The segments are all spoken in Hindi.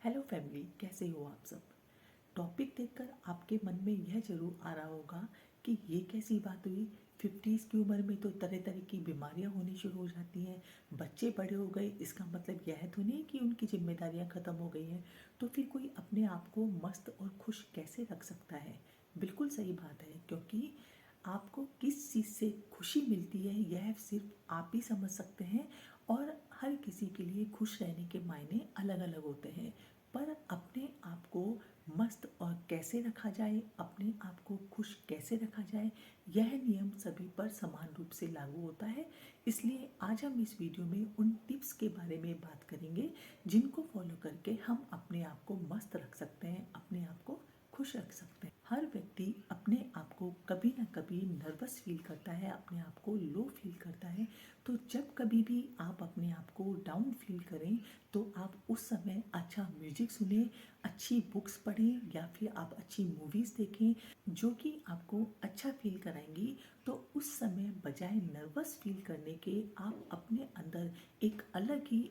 हेलो फैमिली, कैसे हो आप सब। टॉपिक देखकर आपके मन में यह जरूर आ रहा होगा कि ये कैसी बात हुई। 50s की उम्र में तो तरह तरह की बीमारियां होनी शुरू हो जाती हैं। बच्चे बड़े हो गए, इसका मतलब यह तो नहीं कि उनकी जिम्मेदारियां ख़त्म हो गई हैं। तो फिर कोई अपने आप को मस्त और खुश कैसे रख सकता है। बिल्कुल सही बात है, क्योंकि आपको किस चीज़ से खुशी मिलती है यह सिर्फ आप ही समझ सकते हैं। और हर किसी के लिए खुश रहने के मायने अलग अलग होते हैं। पर अपने आप को मस्त और कैसे रखा जाए, अपने आप को खुश कैसे रखा जाए, यह नियम सभी पर समान रूप से लागू होता है। इसलिए आज हम इस वीडियो में उन टिप्स के बारे में बात करेंगे जिनको फॉलो करके हम अपने आप को मस्त रख सकते हैं, अपने आप को खुश रख सकते हैं। हर व्यक्ति अपने आप को कभी ना कभी नर्वस फील करता है, अपने आप को लो फील करता है। तो जब कभी भी आप अपने आप को डाउन फील करें तो आप उस समय अच्छा म्यूजिक सुने, अच्छी बुक्स पढ़ें या फिर आप अच्छी मूवीज़ देखें जो कि आपको अच्छा फील कराएंगी। तो उस समय बजाय नर्वस फील करने के आप अपने अंदर एक अलग ही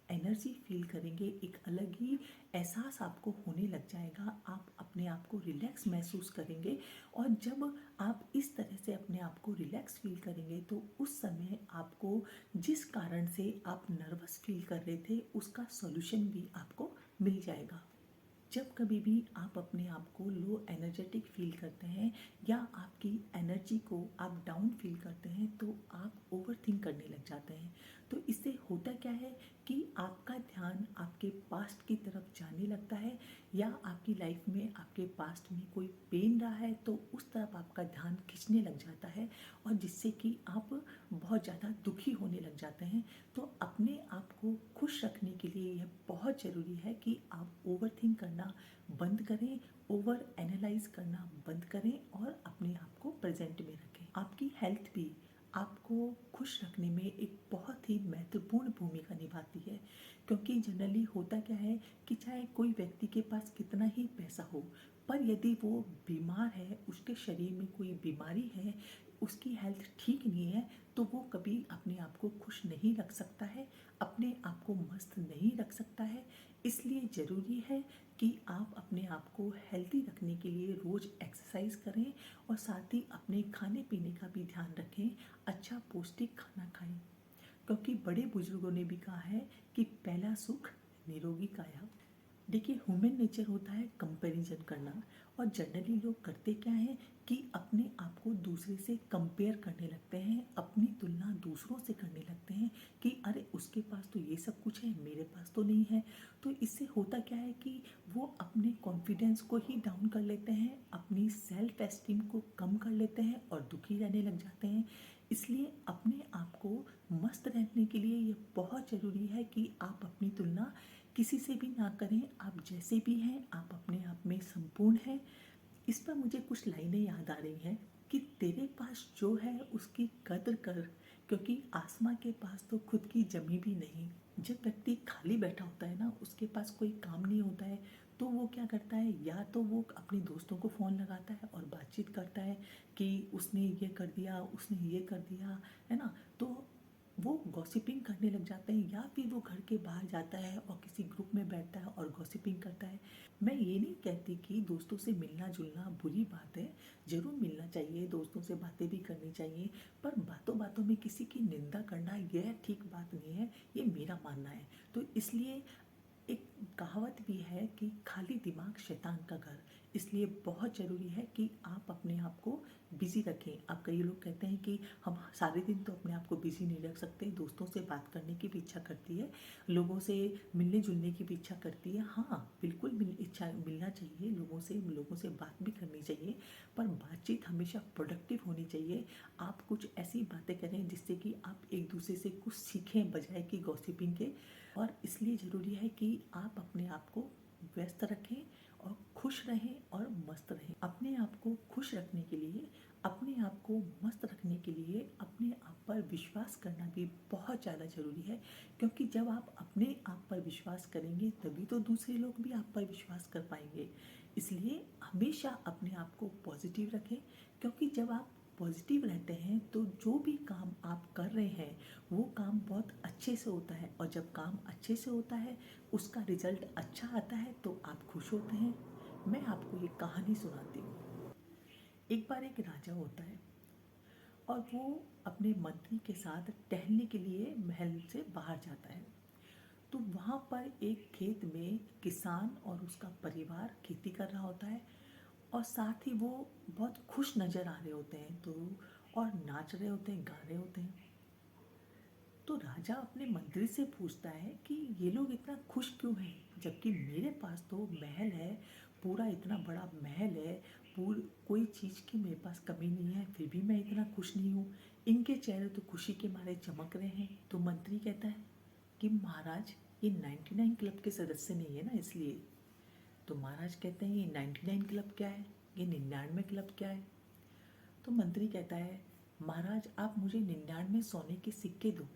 एनर्जी फील करेंगे, एक अलग ही एहसास आपको होने लग जाएगा। आप अपने आप को रिलैक्स महसूस करेंगे। और जब आप इस तरह से अपने आप को रिलैक्स फील करेंगे तो उस समय आपको जिस कारण से आप नर्वस फील कर रहे थे उसका सॉल्यूशन भी आपको मिल जाएगा। जब कभी भी आप अपने आप को लो एनर्जेटिक फील करते हैं या आपकी एनर्जी को आप डाउन फील करते हैं तो आप ओवर थिंक करने लग जाते हैं। तो इससे होता क्या है कि आपका ध्यान आपके पास्ट की तरफ जाने लगता है, या आपकी लाइफ में आपके पास्ट में कोई पेन रहा है तो उस तरफ आपका ध्यान खींचने लग जाता है, और जिससे कि आप बहुत ज़्यादा दुखी होने लग जाते हैं। तो अपने आप को खुश रखने के लिए यह बहुत ज़रूरी है कि आप ओवर थिंक करना बंद करें, ओवर एनालाइज करना बंद करें और अपने आप को प्रेजेंट में रखें। आपकी हेल्थ भी आपको खुश रखने में एक बहुत ही महत्वपूर्ण भूमिका निभाती है। क्योंकि जनरली होता क्या है कि चाहे कोई व्यक्ति के पास कितना ही पैसा हो, पर यदि वो बीमार है, उसके शरीर में कोई बीमारी है, उसकी हेल्थ ठीक नहीं है, तो वो कभी अपने आप को खुश नहीं रख सकता है, अपने आप को मस्त नहीं रख सकता है। इसलिए ज़रूरी है कि आप अपने आप को हेल्दी रखने के लिए रोज़ एक्सरसाइज करें और साथ ही अपने खाने पीने का भी ध्यान रखें, अच्छा पौष्टिक खाना खाएं। क्योंकि बड़े बुजुर्गों ने भी कहा है कि पहला सुख निरोगी काया। देखिए, ह्यूमन नेचर होता है कंपैरिजन करना। और जनरली लोग करते क्या है कि अपने आप को दूसरे से कंपेयर करने लगते हैं, अपनी तुलना दूसरों से करने लगते हैं कि अरे उसके पास तो ये सब कुछ है, मेरे पास तो नहीं है। तो इससे होता क्या है कि वो अपने कॉन्फिडेंस को ही डाउन कर लेते हैं, अपनी सेल्फ एस्टीम को कम कर लेते हैं और दुखी रहने लग जाते हैं। इसलिए अपने आप को मस्त रहने के लिए ये बहुत ज़रूरी है कि आप अपनी तुलना किसी से भी ना करें। आप जैसे भी हैं आप अपने आप में संपूर्ण हैं। इस पर मुझे कुछ लाइनें याद आ रही हैं कि तेरे पास जो है उसकी कद्र कर, क्योंकि आसमां के पास तो खुद की जमी भी नहीं। जब व्यक्ति खाली बैठा होता है ना, उसके पास कोई काम नहीं होता है, तो वो क्या करता है, या तो वो अपने दोस्तों को फ़ोन लगाता है और बातचीत करता है कि उसने ये कर दिया, उसने ये कर दिया, है ना। तो वो गॉसिपिंग करने लग जाते हैं, या फिर वो घर के बाहर जाता है और किसी ग्रुप में बैठता है और गॉसिपिंग करता है। मैं ये नहीं कहती कि दोस्तों से मिलना जुलना बुरी बात है, ज़रूर मिलना चाहिए, दोस्तों से बातें भी करनी चाहिए। पर बातों बातों में किसी की निंदा करना यह ठीक बात नहीं है, ये मेरा मानना है। तो इसलिए एक कहावत भी है कि खाली दिमाग शैतान का घर। इसलिए बहुत ज़रूरी है कि आप अपने आप को बिज़ी रखें। अब कई लोग कहते हैं कि हम सारे दिन तो अपने आप को बिज़ी नहीं रख सकते, दोस्तों से बात करने की भी इच्छा करती है, लोगों से मिलने जुलने की भी इच्छा करती है। हाँ, बिल्कुल मिलना चाहिए लोगों से बात भी करनी चाहिए, पर बातचीत हमेशा प्रोडक्टिव होनी चाहिए। आप कुछ ऐसी बातें करें जिससे कि आप एक दूसरे से कुछ सीखें बजाय कि गॉसिपिंग के। और इसलिए ज़रूरी है कि आप अपने आप को व्यस्त रखें और खुश रहें और मस्त रहें। अपने आप को खुश रखने के लिए, अपने आप को मस्त रखने के लिए अपने आप पर विश्वास करना भी बहुत ज़्यादा ज़रूरी है। क्योंकि जब आप अपने आप पर विश्वास करेंगे तभी तो दूसरे लोग भी आप पर विश्वास कर पाएंगे। इसलिए हमेशा अपने आप को पॉजिटिव रखें, क्योंकि जब आप पॉजिटिव रहते हैं तो जो भी काम आप कर रहे हैं वो काम बहुत अच्छे से होता है, और जब काम अच्छे से होता है उसका रिजल्ट अच्छा आता है तो आप खुश होते हैं। मैं आपको ये कहानी सुनाती हूँ। एक बार एक राजा होता है और वो अपने मंत्री के साथ टहलने के लिए महल से बाहर जाता है। तो वहाँ पर एक खेत में किसान और उसका परिवार खेती कर रहा होता है, और साथ ही वो बहुत खुश नज़र आ रहे होते हैं, तो और नाच रहे होते हैं, गा रहे होते हैं। तो राजा अपने मंत्री से पूछता है कि ये लोग इतना खुश क्यों हैं, जबकि मेरे पास तो महल है, पूरा इतना बड़ा महल है, कोई चीज़ की मेरे पास कमी नहीं है, फिर भी मैं इतना खुश नहीं हूँ। इनके चेहरे तो खुशी के मारे चमक रहे हैं। तो मंत्री कहता है कि महाराज, ये 99 क्लब के सदस्य नहीं है ना, इसलिए। तो महाराज कहते हैं ये 99 क्लब क्या है, ये 99 क्लब क्या है। तो मंत्री कहता है महाराज, आप मुझे 99 सोने के सिक्के दो।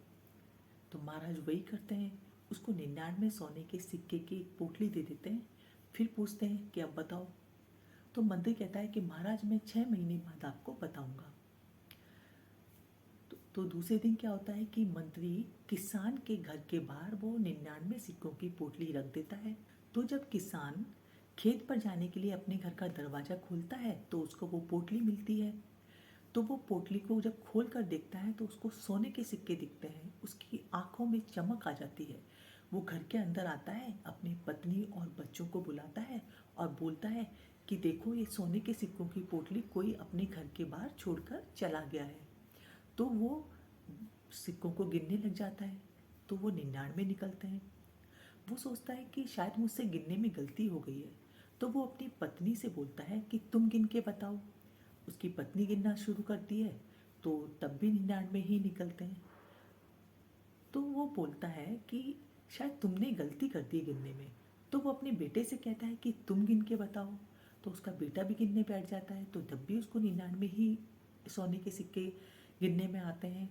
तो महाराज वही करते हैं, उसको 99 सोने के सिक्के की एक पोटली दे देते हैं। फिर पूछते हैं कि अब बताओ। तो मंत्री कहता है कि महाराज, मैं 6 महीने बाद आपको बताऊंगा। तो दूसरे दिन क्या होता है कि मंत्री किसान के घर के बाहर वो 99 सिक्कों की पोटली रख देता है। तो जब किसान खेत पर जाने के लिए अपने घर का दरवाज़ा खोलता है तो उसको वो पोटली मिलती है। तो वो पोटली को जब खोल कर देखता है तो उसको सोने के सिक्के दिखते हैं। उसकी आंखों में चमक आ जाती है। वो घर के अंदर आता है, अपनी पत्नी और बच्चों को बुलाता है और बोलता है कि देखो, ये सोने के सिक्कों की पोटली कोई अपने घर के बाहर छोड़कर चला गया है। तो वो सिक्कों को गिनने लग जाता है। तो वो 99 निकलते हैं। वो सोचता है कि शायद मुझसे गिनने में गलती हो गई है। तो वो अपनी पत्नी से बोलता है कि तुम गिन के बताओ। उसकी पत्नी गिनना शुरू करती है तो तब भी 99 ही निकलते हैं। तो वो बोलता है कि शायद तुमने गलती कर दी गिनने में। तो वो अपने बेटे से कहता है कि तुम गिन के बताओ। तो उसका बेटा भी गिनने बैठ जाता है, तो तब भी उसको 99 ही सोने के सिक्के गिनने में आते हैं।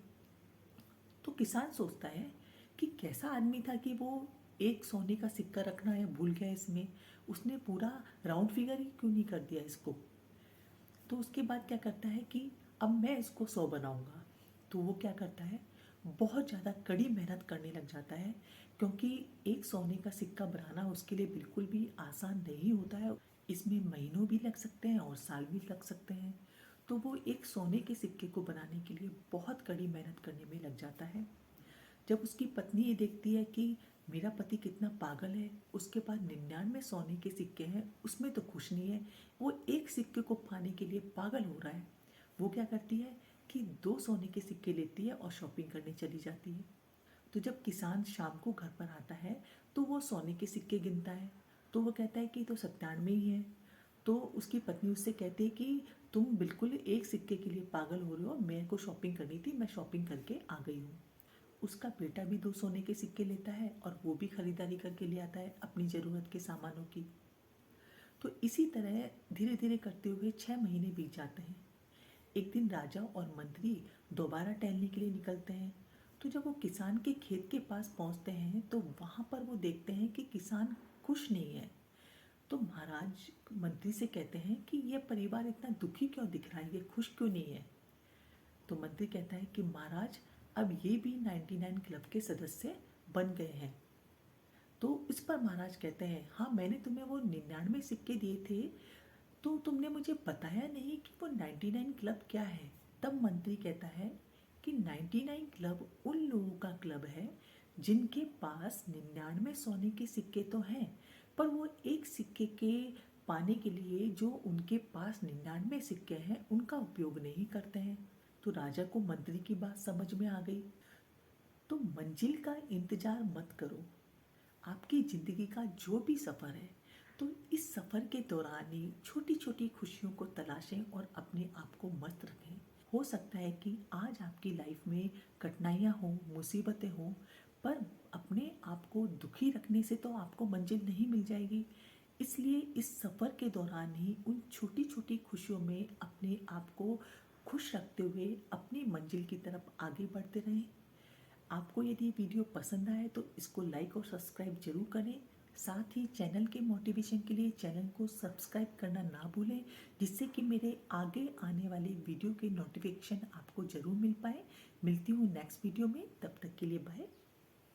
तो किसान सोचता है कि कैसा आदमी था कि वो एक सोने का सिक्का रखना है भूल गया इसमें, उसने पूरा राउंड फिगर ही क्यों नहीं कर दिया इसको। तो उसके बाद क्या करता है कि अब मैं इसको 100 बनाऊंगा। तो वो क्या करता है, बहुत ज़्यादा कड़ी मेहनत करने लग जाता है, क्योंकि एक सोने का सिक्का बनाना उसके लिए बिल्कुल भी आसान नहीं होता है। इसमें महीनों भी लग सकते हैं और साल भी लग सकते हैं। तो वो एक सोने के सिक्के को बनाने के लिए बहुत कड़ी मेहनत करने में लग जाता है। जब उसकी पत्नी ये देखती है कि मेरा पति कितना पागल है, उसके पास 99 सोने के सिक्के हैं, उसमें तो खुश नहीं है, वो एक सिक्के को पाने के लिए पागल हो रहा है। वो क्या करती है कि 2 सोने के सिक्के लेती है और शॉपिंग करने चली जाती है। तो जब किसान शाम को घर पर आता है तो वो सोने के सिक्के गिनता है। तो वो कहता है कि तो 97 ही है। तो उसकी पत्नी उससे कहती है कि तुम बिल्कुल एक सिक्के के लिए पागल हो रहे हो, मेरे को शॉपिंग करनी थी, मैं शॉपिंग करके आ गई हूँ। उसका बेटा भी 2 सोने के सिक्के लेता है और वो भी खरीदारी करके ले आता है अपनी ज़रूरत के सामानों की। तो इसी तरह धीरे धीरे करते हुए 6 महीने बीत जाते हैं। एक दिन राजा और मंत्री दोबारा टहलने के लिए निकलते हैं। तो जब वो किसान के खेत के पास पहुंचते हैं तो वहाँ पर वो देखते हैं कि किसान खुश नहीं है। तो महाराज मंत्री से कहते हैं कि यह परिवार इतना दुखी क्यों दिख रहा है, ये खुश क्यों नहीं है। तो मंत्री कहता है कि महाराज, अब ये भी 99 क्लब के सदस्य बन गए हैं। तो इस पर महाराज कहते हैं, हाँ, मैंने तुम्हें वो 99 सिक्के दिए थे, तो तुमने मुझे बताया नहीं कि वो 99 क्लब क्या है। तब मंत्री कहता है कि 99 क्लब उन लोगों का क्लब है जिनके पास 99 सोने के सिक्के तो हैं, पर वो एक सिक्के के पाने के लिए जो उनके पास 99 सिक्के हैं उनका उपयोग नहीं करते हैं। तो राजा को मंत्री की बात समझ में आ गई। तो मंजिल का इंतजार मत करो। आपकी ज़िंदगी का जो भी सफ़र है, तो इस सफ़र के दौरान ही छोटी छोटी खुशियों को तलाशें और अपने आप को मस्त रखें। हो सकता है कि आज आपकी लाइफ में कठिनाइयाँ हों, मुसीबतें हों, पर अपने आप को दुखी रखने से तो आपको मंजिल नहीं मिल जाएगी। इसलिए इस सफ़र के दौरान ही उन छोटी छोटी खुशियों में अपने आप को खुश रखते हुए अपनी मंजिल की तरफ आगे बढ़ते रहें। आपको यदि वीडियो पसंद आए तो इसको लाइक और सब्सक्राइब जरूर करें। साथ ही चैनल के मोटिवेशन के लिए चैनल को सब्सक्राइब करना ना भूलें, जिससे कि मेरे आगे आने वाले वीडियो के नोटिफिकेशन आपको ज़रूर मिल पाए। मिलती हूँ नेक्स्ट वीडियो में, तब तक के लिए बाय।